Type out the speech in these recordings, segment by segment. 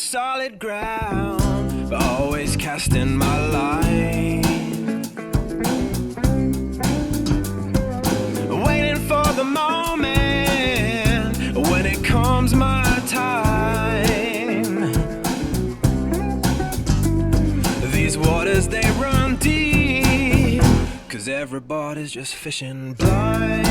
solid ground, but always casting my line, waiting for the moment when it comes my time. These waters, they run deep, 'cause everybody's just fishing blind.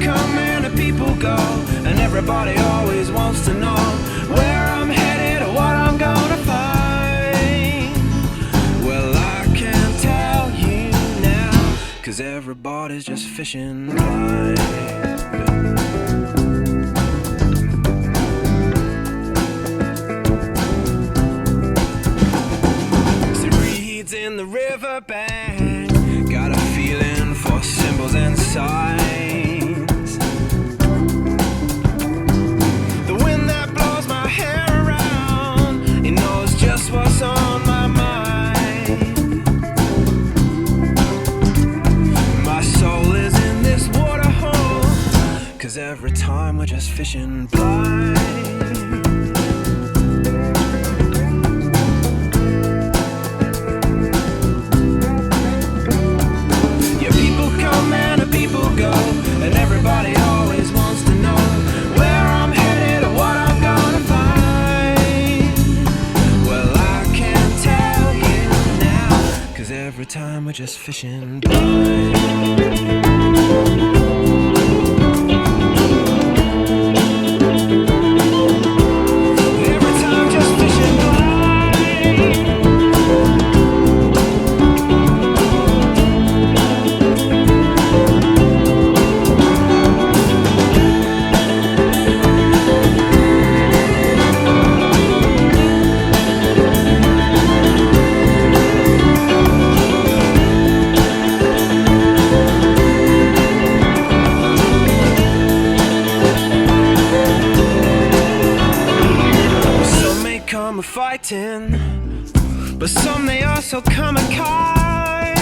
Come and people go, and everybody always wants to know where I'm headed or what I'm gonna find. Well, I can't tell you now, 'cause everybody's just fishing blind. In the riverbank, got a feeling for symbols and signs. The wind that blows my hair around, it knows just what's on my mind. My soul is in this waterhole, 'cause every time we're just fishing blind. And everybody always wants to know where I'm headed or what I'm gonna find. Well, I can't tell you now, 'cause every time we're just fishing blind. Fighting, but some they also come in kind.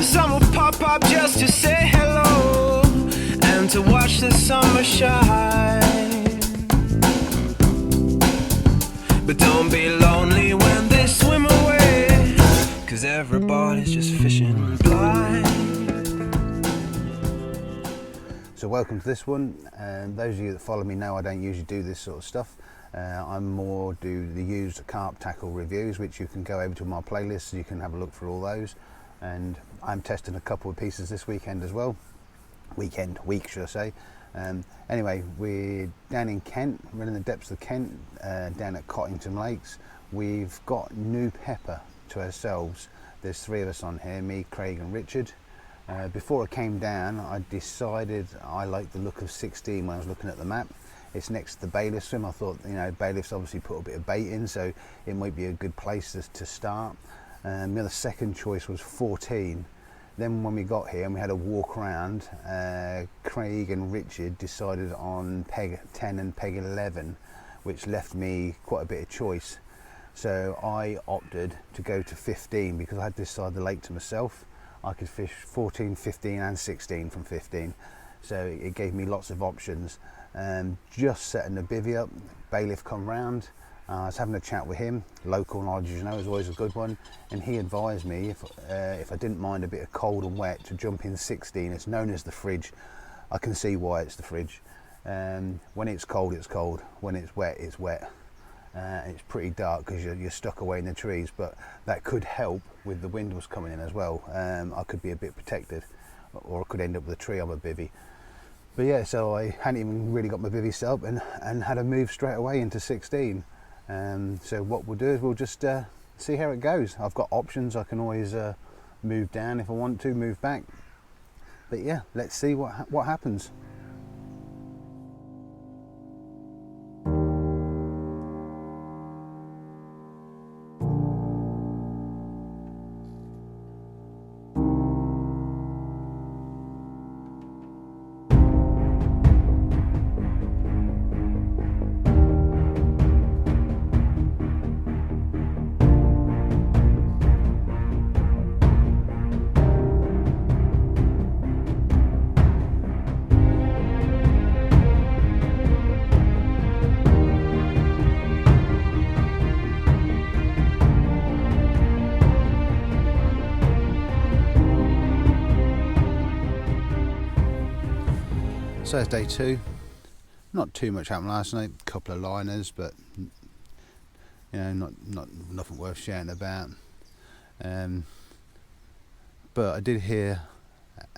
Some will pop up just to say hello and to watch the summer shine. But don't be lonely when they swim away, 'cause everybody's just fishing blind. So welcome to this one, and those of you that follow me know I don't usually do this sort of stuff. I more do the used carp tackle reviews, which you can go over to my playlist so you can have a look for all those. And I'm testing a couple of pieces this weekend as well. Week should I say. Anyway, we're down in Kent, we're in the depths of Kent, down at Cottington Lakes. We've got new pepper to ourselves. There's three of us on here, me, Craig and Richard. Before I came down, I decided I liked the look of 16 when I was looking at the map. It's next to the bailiff swim. I thought, you know, bailiffs obviously put a bit of bait in, so it might be a good place to start. The other second choice was 14. Then when we got here and we had a walk around, Craig and Richard decided on peg 10 and peg 11, which left me quite a bit of choice. So I opted to go to 15 because I had this side of the lake to myself. I could fish 14, 15 and 16 from 15, so it gave me lots of options. Just setting the bivvy up, bailiff come round, I was having a chat with him. Local knowledge, you know, is always a good one, and he advised me if I didn't mind a bit of cold and wet to jump in 16. It's known as the fridge. I can see why it's the fridge. When it's cold, it's cold. When it's wet, it's wet. It's pretty dark because you're stuck away in the trees, but that could help with the wind was coming in as well. I could be a bit protected, or I could end up with a tree on my bivvy. But yeah, so I hadn't even really got my bivvy set up and had to move straight away into 16. So what we'll do is we'll just see how it goes. I've got options. I can always move down if I want to, move back. But yeah, let's see what happens. So it's day 2. Not too much happened last night. A couple of liners, but you know, nothing worth shouting about. But I did hear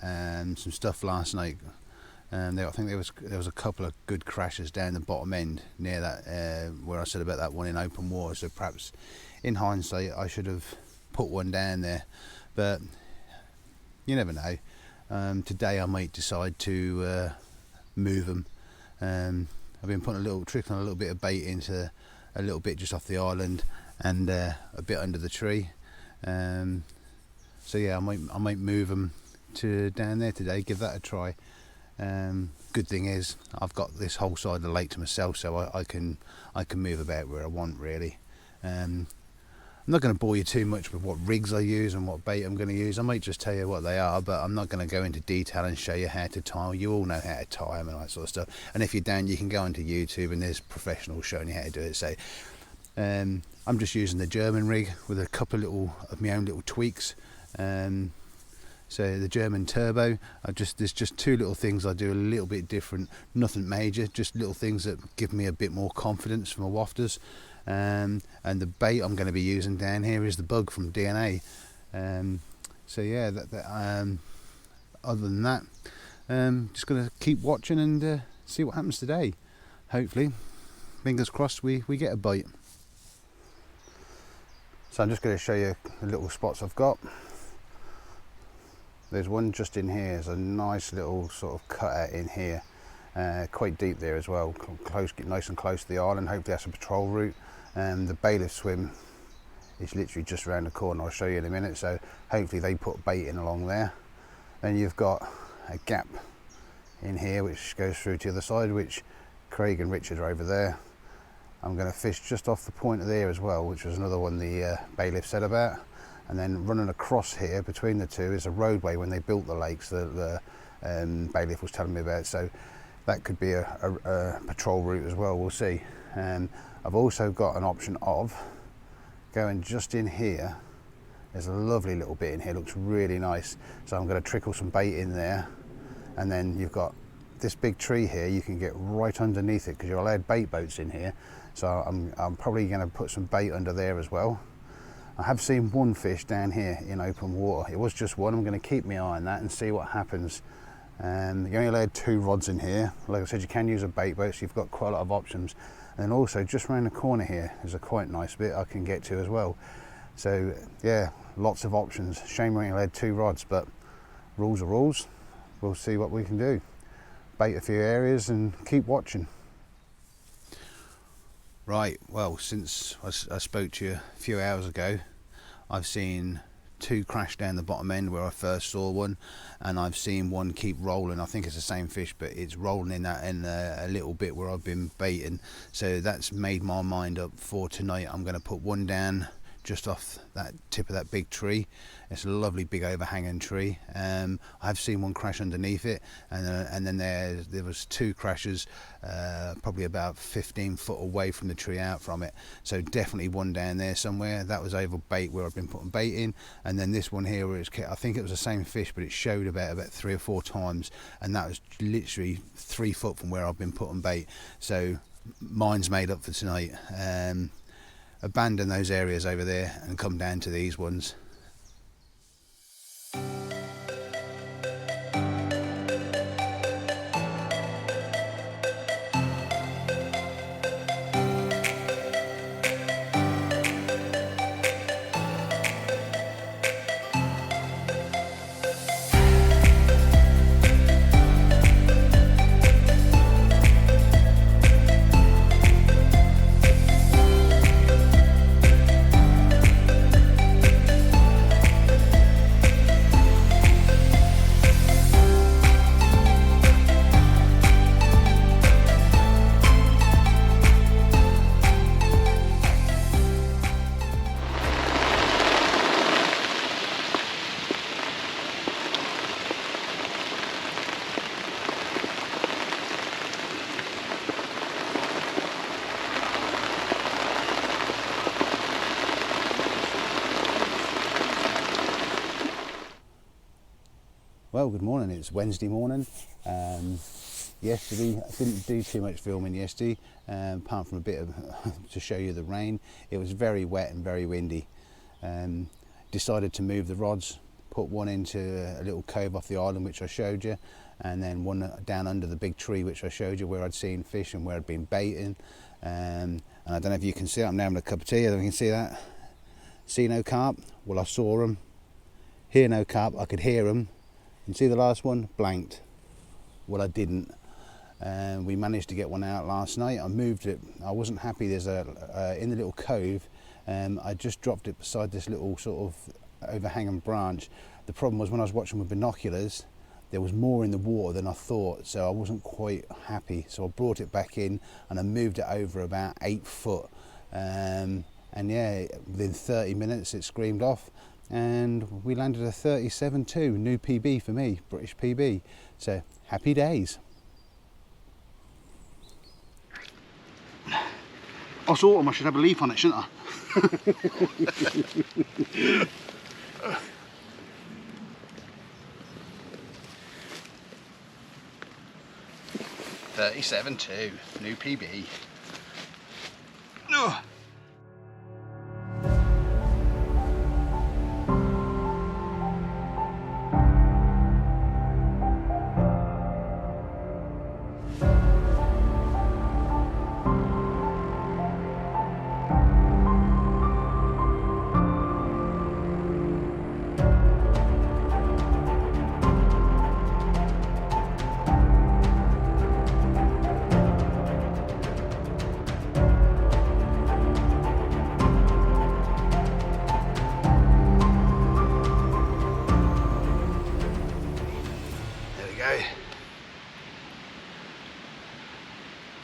some stuff last night. I think there was a couple of good crashes down the bottom end near that where I said about that one in open water. So perhaps in hindsight I should have put one down there, but you never know. Today I might decide to move them. I've been putting trickling a little bit of bait into a little bit just off the island and a bit under the tree. So yeah, I might move them to down there today. Give that a try. Good thing is I've got this whole side of the lake to myself, so I can move about where I want really. I'm not going to bore you too much with what rigs I use and what bait I'm going to use. I might just tell you what they are, but I'm not going to go into detail and show you how to tie. You all know how to tie them and that sort of stuff. And if you're down, you can go onto YouTube and there's professionals showing you how to do it. So I'm just using the German rig with a couple of my own little tweaks. So the German turbo, there's just 2 little things I do a little bit different, nothing major, just little things that give me a bit more confidence for my wafters. And the bait I'm going to be using down here is the bug from DNA. So yeah, other than that, just going to keep watching and see what happens today. Hopefully, fingers crossed, we get a bite. So I'm just going to show you the little spots I've got. There's one just in here. There's a nice little sort of cutout in here, quite deep there as well, nice and close to the island. Hopefully that's a patrol route. The bailiff swim is literally just around the corner. I'll show you in a minute. So hopefully they put bait in along there. Then you've got a gap in here which goes through to the other side, which Craig and Richard are over there. I'm going to fish just off the point of there as well, which was another one the bailiff said about. And then running across here between the two is a roadway when they built the lakes that the bailiff was telling me about. So that could be a patrol route as well, we'll see. I've also got an option of going just in here. There's a lovely little bit in here, looks really nice. So I'm going to trickle some bait in there. And then you've got this big tree here, you can get right underneath it because you're allowed bait boats in here. So I'm probably going to put some bait under there as well. I have seen one fish down here in open water. It was just one. I'm going to keep my eye on that and see what happens. You only allowed 2 rods in here. Like I said, you can use a bait boat, so you've got quite a lot of options. And also just around the corner here is a quite nice bit I can get to as well. So yeah, lots of options. Shame we only allowed 2 rods, but rules are rules. We'll see what we can do. Bait a few areas and keep watching. Right, well, since I spoke to you a few hours ago, I've seen 2 crash down the bottom end where I first saw one, and I've seen one keep rolling. I think it's the same fish, but it's rolling in a little bit where I've been baiting. So that's made my mind up for tonight. I'm going to put one down just off that tip of that big tree. It's a lovely big overhanging tree. I've seen one crash underneath it, and then there was 2 crashes probably about 15 foot away from the tree out from it. So definitely one down there somewhere. That was over bait where I've been putting bait in, and then this one here where I think it was the same fish, but it showed about 3 or 4 times, and that was literally 3 foot from where I've been putting bait. So mine's made up for tonight. Abandon those areas over there and come down to these ones. Well, good morning. It's Wednesday morning. yesterday. I didn't do too much filming yesterday, apart from a bit of to show you the rain. It was very wet and very windy. Decided to move the rods, put one into a little cove off the island which I showed you, and then one down under the big tree which I showed you where I'd seen fish and where I'd been baiting. And I don't know if you can see it, I'm now having a cup of tea, I don't know if you can see that. See no carp? Well, I saw them. Hear no carp, I could hear them. And see the last one? Blanked. Well, I didn't. We managed to get one out last night. I moved it. I wasn't happy. There's in the little cove, I just dropped it beside this little sort of overhanging branch. The problem was when I was watching with binoculars, there was more in the water than I thought, so I wasn't quite happy. So I brought it back in and I moved it over about 8 foot. And yeah, within 30 minutes it screamed off, and we landed a 37.2, new PB for me, British PB. So happy days. It's autumn, I should have a leaf on it, shouldn't I? 37.2, new PB. Ugh.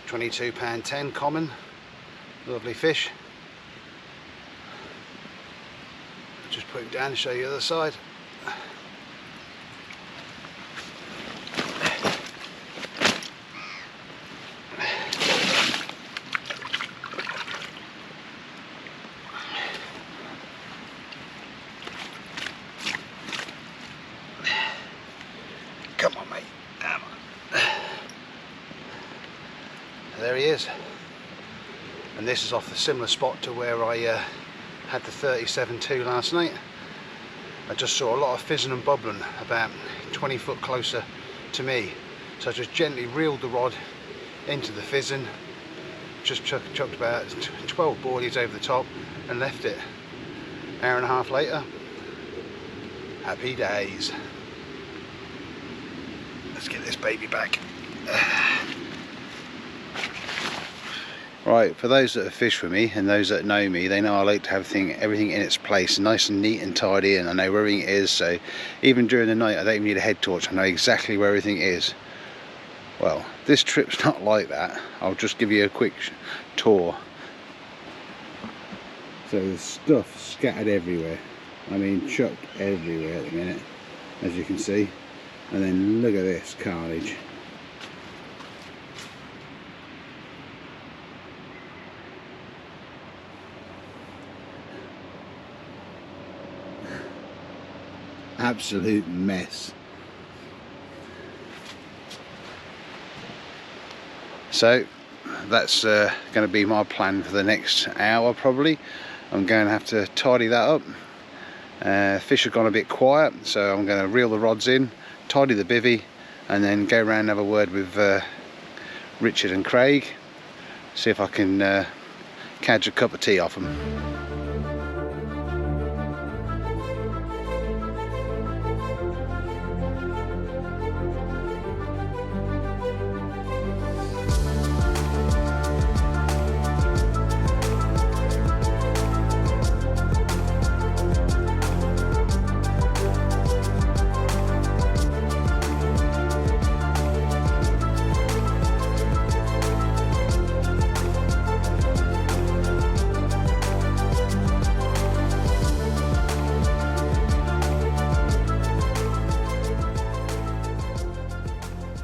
£22.10 common, lovely fish. Just put him down and show you the other side. Come on, mate. Come on. There he is, and this is off a similar spot to where I had the 37.2 last night. I just saw a lot of fizzing and bubbling about 20 foot closer to me, so I just gently reeled the rod into the fizzing, just chucked about 12 boardies over the top and left it. Hour and a half later, happy days. Let's get this baby back. Right, for those that have fished with me and those that know me, they know I like to have everything in its place, nice and neat and tidy, and I know where everything is, so even during the night I don't even need a head torch, I know exactly where everything is. Well, this trip's not like that. I'll just give you a quick tour. So there's stuff scattered everywhere, I mean chucked everywhere at the minute, as you can see, and then look at this carnage. Absolute mess. So that's going to be my plan for the next hour probably. I'm going to have to tidy that up. Fish have gone a bit quiet, so I'm going to reel the rods in, tidy the bivvy, and then go around and have a word with Richard and Craig, see if I can catch a cup of tea off them.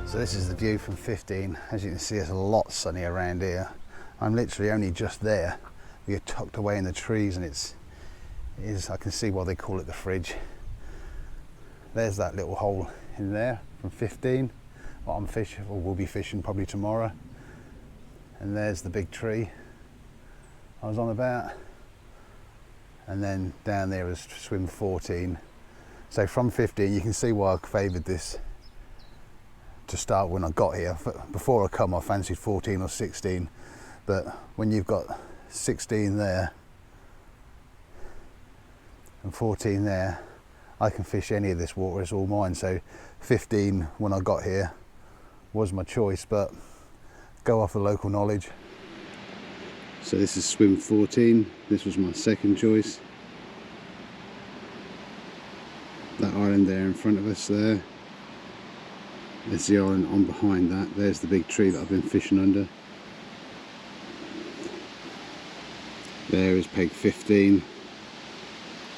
So this is the view from 15. As you can see, it's a lot sunny around here. I'm literally only just there. We're tucked away in the trees, and I can see why they call it the fridge. There's that little hole in there from 15. what I'm fishing, or will be fishing probably tomorrow. And there's the big tree I was on about. And then down there is swim 14. So from 15, you can see why I favoured this to start when I got here. Before I come, I fancied 14 or 16, but when you've got 16 there and 14 there, I can fish any of this water, it's all mine. So 15 when I got here was my choice, but go off the local knowledge. So this is swim 14, this was my second choice. That island there in front of us there, there's the island on behind that, there's the big tree that I've been fishing under. There is peg 15,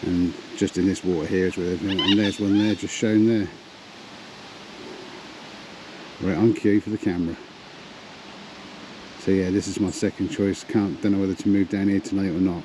and just in this water here is where they've been, and there's one there just shown there. Right on cue for the camera. So yeah, this is my second choice. Don't know whether to move down here tonight or not.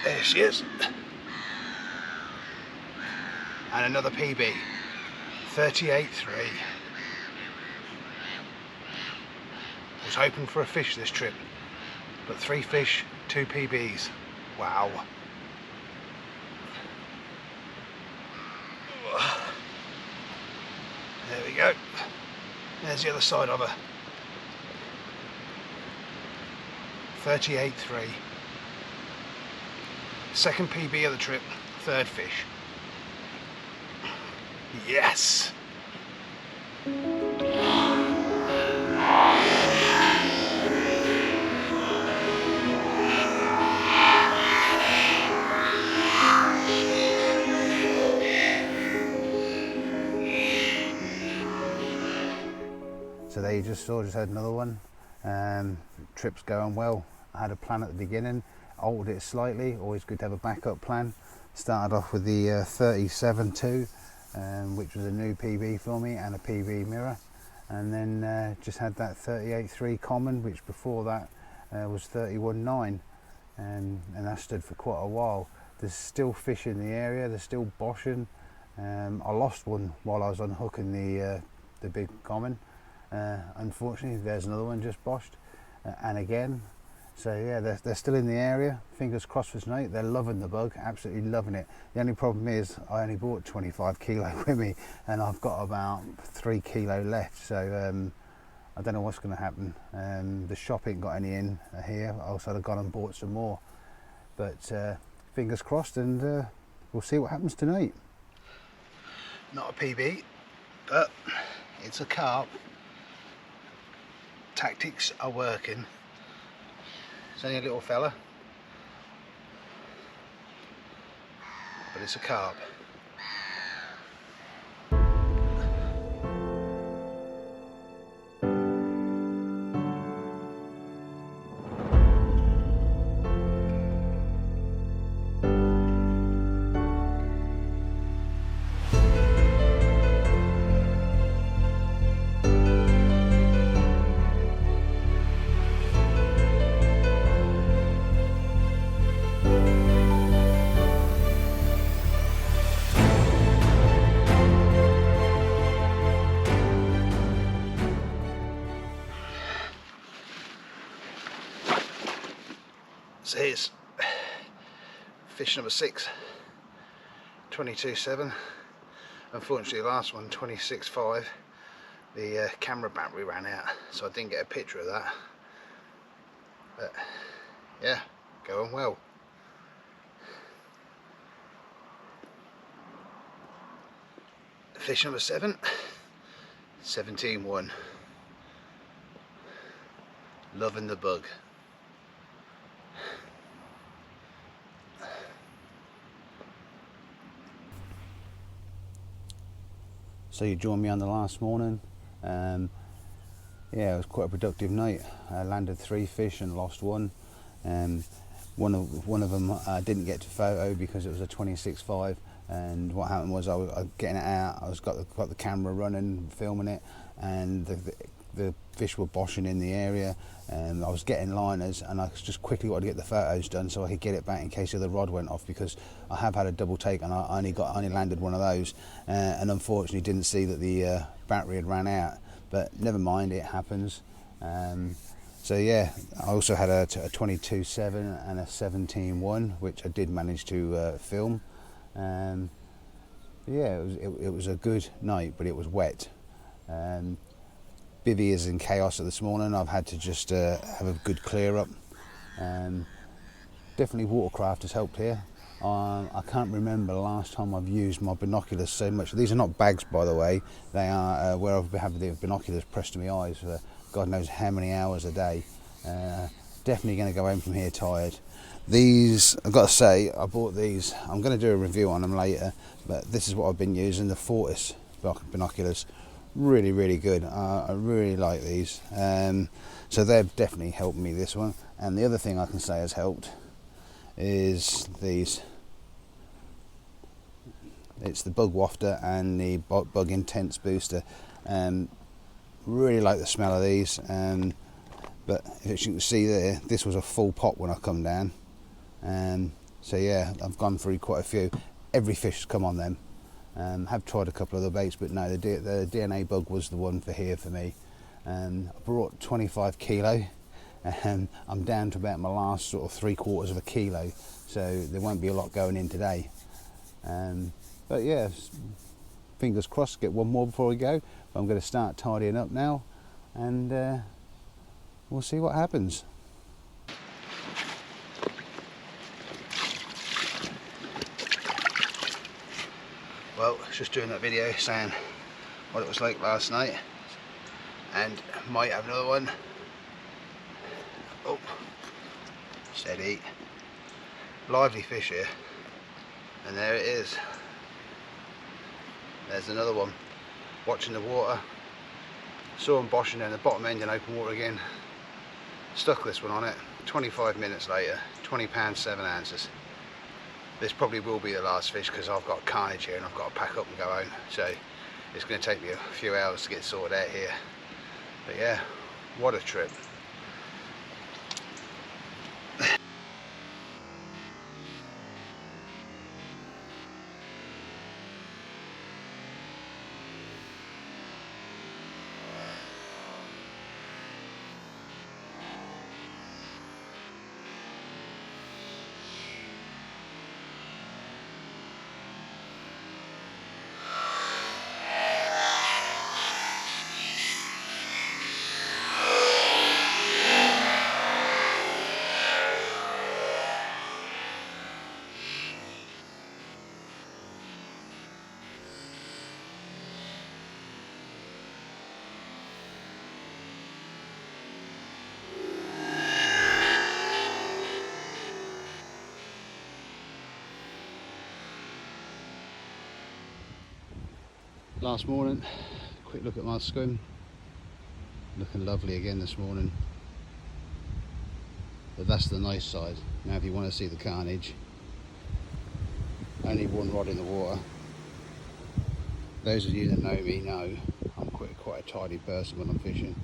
There she is. And another PB. 38.3. Was hoping for a fish this trip, but 3 fish, 2 PBs. Wow. There we go. There's the other side of her. 38.3. Second PB of the trip, 3rd fish. Yes! So there you just saw, just had another one. Trip's going well. I had a plan at the beginning, altered it slightly, always good to have a backup plan. Started off with the 37.2, which was a new PB for me and a PB mirror, and then just had that 38.3 common, which before that was 31.9, and that stood for quite a while. There's still fish in the area, they're still boshing. I lost one while I was unhooking the big common. Unfortunately, there's another one just boshed, and again. So yeah, they're still in the area. Fingers crossed for tonight. They're loving the bug, absolutely loving it. The only problem is I only bought 25 kilo with me, and I've got about 3 kilo left. So I don't know what's going to happen. The shop ain't got any in here. Also, I've gone and bought some more. But fingers crossed, and we'll see what happens tonight. Not a PB, but it's a carp. Tactics are working. It's only a little fella, but it's a carp. So here's fish number 6, 22.7. Unfortunately the last one, 26.5, the camera battery ran out, so I didn't get a picture of that. But yeah, going well. Fish number 7, 17.1. Loving the bug. So you joined me on the last morning. Yeah, it was quite a productive night. I landed 3 fish and lost 1. One of them I didn't get to photo because it was a 26.5, and what happened was I was getting it out. I was got the camera running, filming it, and the fish were boshing in the area, and I was getting liners, and I just quickly wanted to get the photos done so I could get it back in case the other rod went off, because I have had a double take and I only landed one of those, and unfortunately didn't see that the battery had ran out. But never mind, it happens. So yeah, I also had a 22.7 and a 17.1, which I did manage to film. Yeah, it was a good night, but it was wet. Bivvy is in chaos this morning. I've had to just have a good clear up. Definitely watercraft has helped here. I can't remember the last time I've used my binoculars so much. These are not bags, by the way. They are where I've had the binoculars pressed to my eyes for God knows how many hours a day. Definitely going to go home from here tired. These, I've got to say, I bought these. I'm going to do a review on them later, but this is what I've been using, the Fortis binoculars. Really, really good. I really like these. So they've definitely helped me, this one. And the other thing I can say has helped is these. It's the bug wafter and the bug intense booster. Really like the smell of these. But as you can see there, this was a full pot when I come down. So yeah, I've gone through quite a few. Every fish has come on them. Have tried a couple of the baits, but no, the DNA bug was the one for here for me. I brought 25 kilo. I'm down to about my last sort of 3/4 of a kilo, so there won't be a lot going in today. But yeah, fingers crossed, get one more before we go. But I'm going to start tidying up now, and we'll see what happens. Well, just doing that video saying what it was like last night, and might have another one. Oh, steady. Lively fish here, and there it is. There's another one. Watching the water, saw him boshing down the bottom end in open water again. Stuck this one on it. 25 minutes later, £20, 7 ounces. This probably will be the last fish because I've got carnage here and I've got to pack up and go home. So it's going to take me a few hours to get sorted out here. But yeah, what a trip. Last morning, quick look at my scum. Looking lovely again this morning. But that's the nice side. Now if you want to see the carnage, only one rod in the water. Those of you that know me know I'm quite a tidy person when I'm fishing.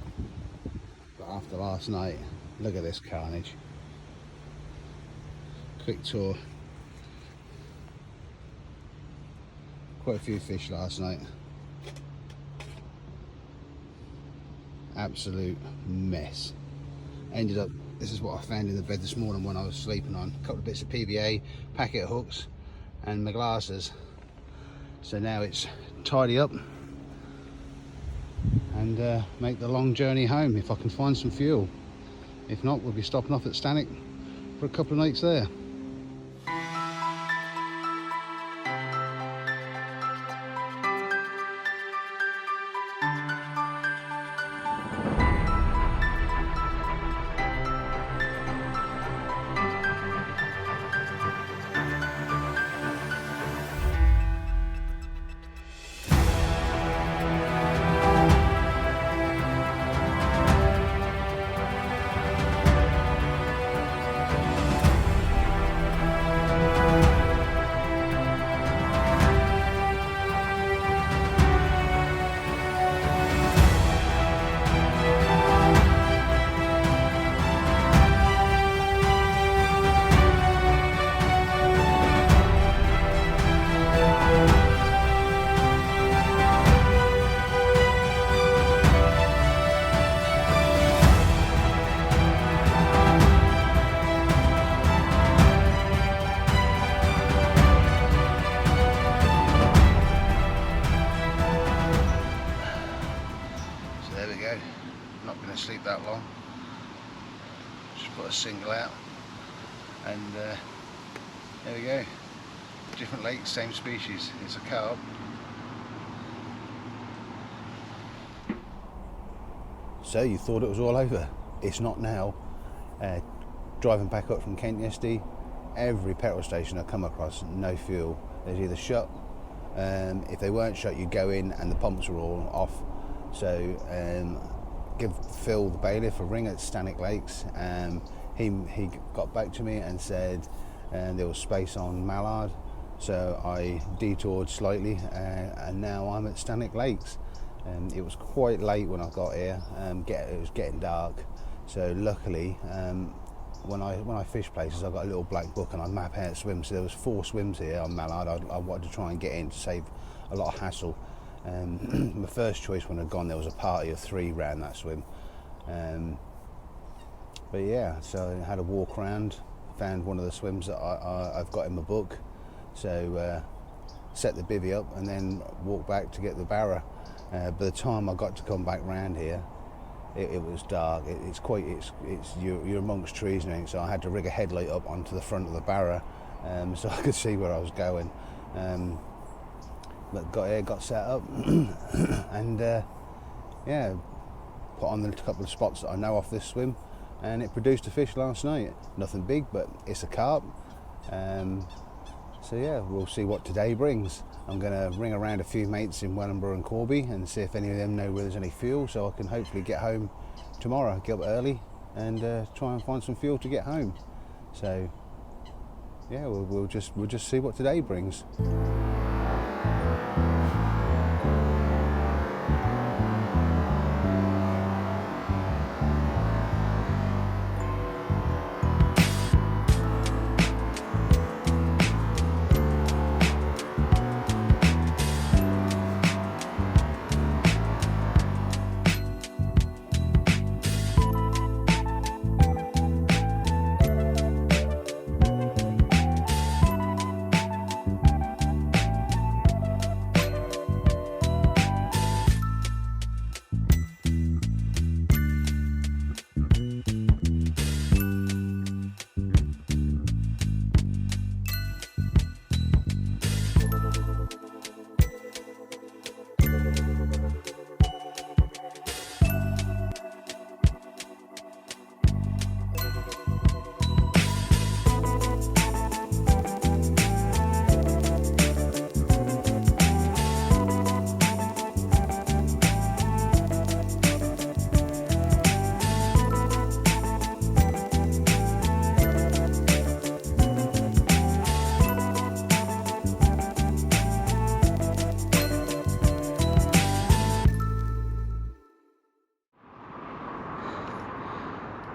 But after last night, look at this carnage. Quick tour. Quite a few fish last night. Absolute mess. Ended up this is what I found in the bed this morning when I was sleeping on. A couple of bits of PVA, packet of hooks and my glasses. So now it's tidy up and make the long journey home if I can find some fuel. If not, we'll be stopping off at Stanwick for a couple of nights there. Not going to sleep that long. Just put a single out, and there we go. Different lake, same species. It's a carp. So you thought it was all over? It's not now. Driving back up from Kent yesterday, every petrol station I come across, no fuel. There's either shut. If they weren't shut, you go in and the pumps were all off. So give Phil, the bailiff, a ring at Stanwick Lakes. He got back to me and said there was space on Mallard, so I detoured slightly, and now I'm at Stanwick Lakes. It was quite late when I got here. It was getting dark, so luckily when I fish places, I've got a little black book and I map out swims. So there was 4 swims here on Mallard. I wanted to try and get in to save a lot of hassle. My first choice when I'd gone, there was a party of 3 round that swim. But yeah, so I had a walk around, found one of the swims that I've got in my book. So set the bivvy up and then walked back to get the barra. By the time I got to come back round here, it was dark. You're amongst trees and everything, so I had to rig a headlight up onto the front of the barra so I could see where I was going. But got here, got set up, and yeah, put on the couple of spots that I know off this swim, and it produced a fish last night. Nothing big, but it's a carp. So yeah, we'll see what today brings. I'm going to ring around a few mates in Wellingborough and Corby and see if any of them know where there's any fuel, so I can hopefully get home tomorrow, get up early, and try and find some fuel to get home. So yeah, we'll just see what today brings.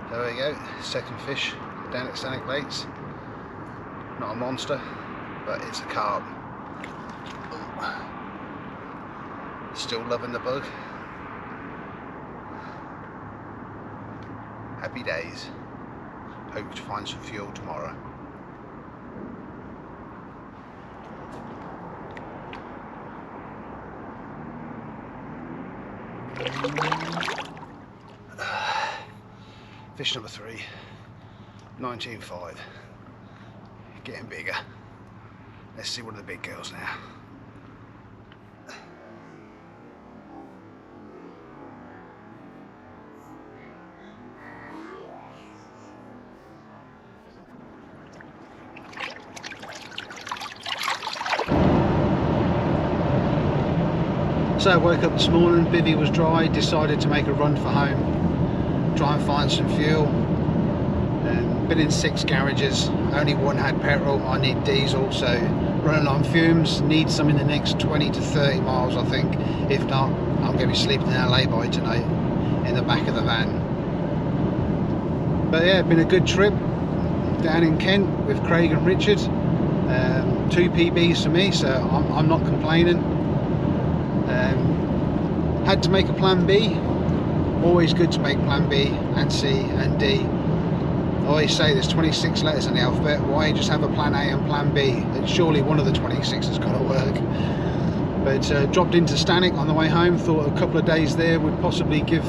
There we go, second fish down at Stanwick Lakes. Not a monster, but it's a carp. Ooh. Still loving the bug. Happy days. hope to find some fuel tomorrow. Fish number 3, 19.5, getting bigger. Let's see one of the big girls now. So I woke up this morning, bivvy was dry, decided to make a run for home, try and find some fuel. Been in 6 garages, only one had petrol. I need diesel, so running on fumes. Need some in the next 20 to 30 miles, I think. If not, I'm going to be sleeping in a lay-by tonight in the back of the van. But yeah, been a good trip down in Kent with Craig and Richard. 2 PBs for me, so I'm not complaining. Had to make a plan B. Always good to make plan B and C and D. I always say there's 26 letters in the alphabet. Why just have a plan A and plan B? And surely one of the 26 has got to work. But dropped into Stanwick on the way home. Thought a couple of days there would possibly give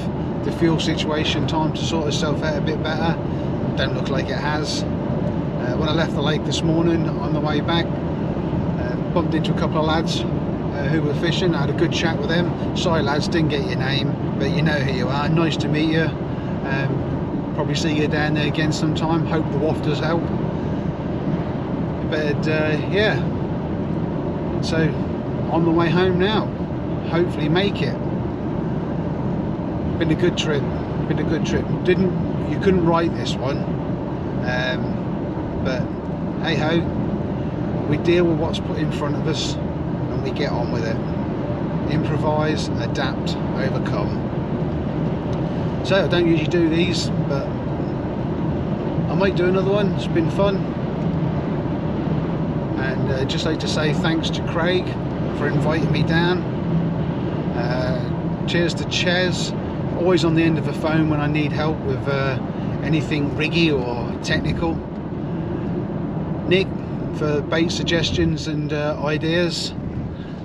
the fuel situation time to sort itself out a bit better. Don't look like it has. When I left the lake this morning on the way back, bumped into a couple of lads who were fishing. I had a good chat with them. Sorry lads, didn't get your name, but you know who you are. Nice to meet you. Probably see you down there again sometime. Hope the wafters help. But yeah, so on the way home now. Hopefully make it. Been a good trip. Been a good trip. You couldn't write this one, but hey ho, we deal with what's put in front of us and we get on with it. Improvise, adapt, overcome. So I don't usually do these, but I might do another one. It's been fun. And just like to say thanks to Craig for inviting me down. Cheers to Ches, always on the end of the phone when I need help with anything riggy or technical. Nick for bait suggestions and ideas,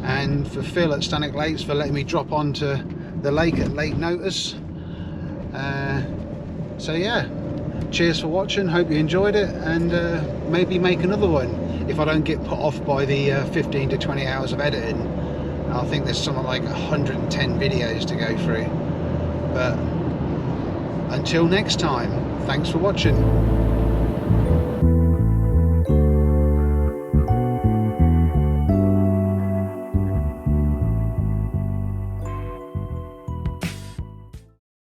and for Phil at Stanwick Lakes for letting me drop onto the lake at late notice. So yeah, cheers for watching, hope you enjoyed it, and maybe make another one if I don't get put off by the 15 to 20 hours of editing. I think there's something like 110 videos to go through. But until next time, thanks for watching.